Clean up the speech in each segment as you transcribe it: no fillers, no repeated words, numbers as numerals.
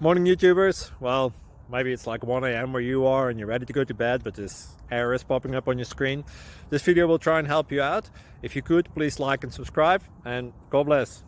Morning YouTubers. Well, maybe it's like 1 a.m. where you are and you're ready to go to bed, but this error is popping up on your screen. This video will try and help you out. If you could, please like and subscribe, and God bless.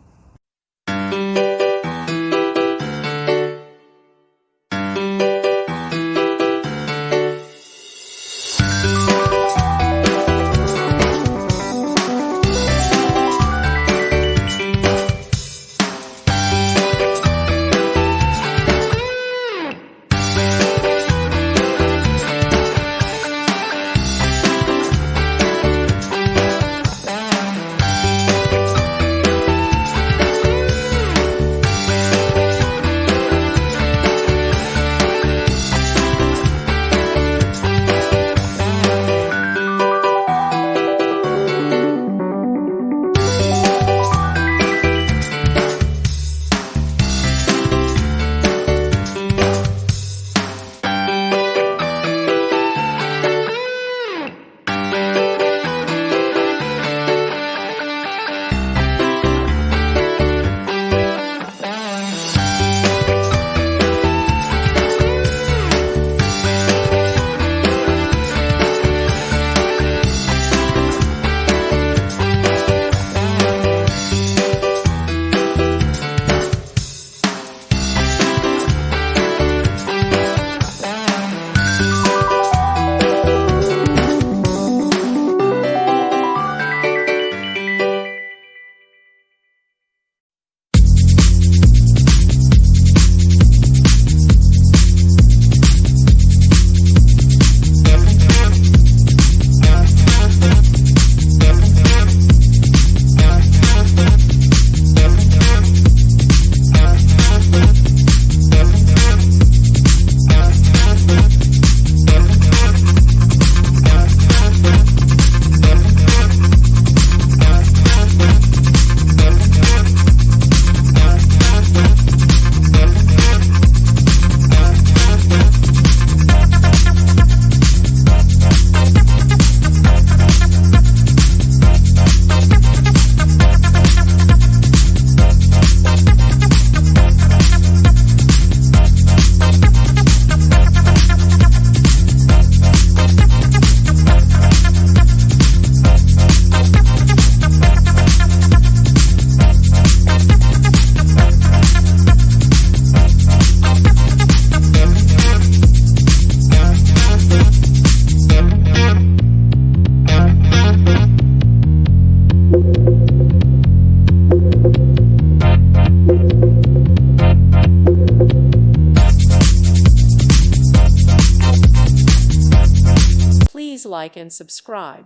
Please like and subscribe.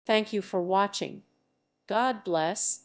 Thank you for watching. God bless.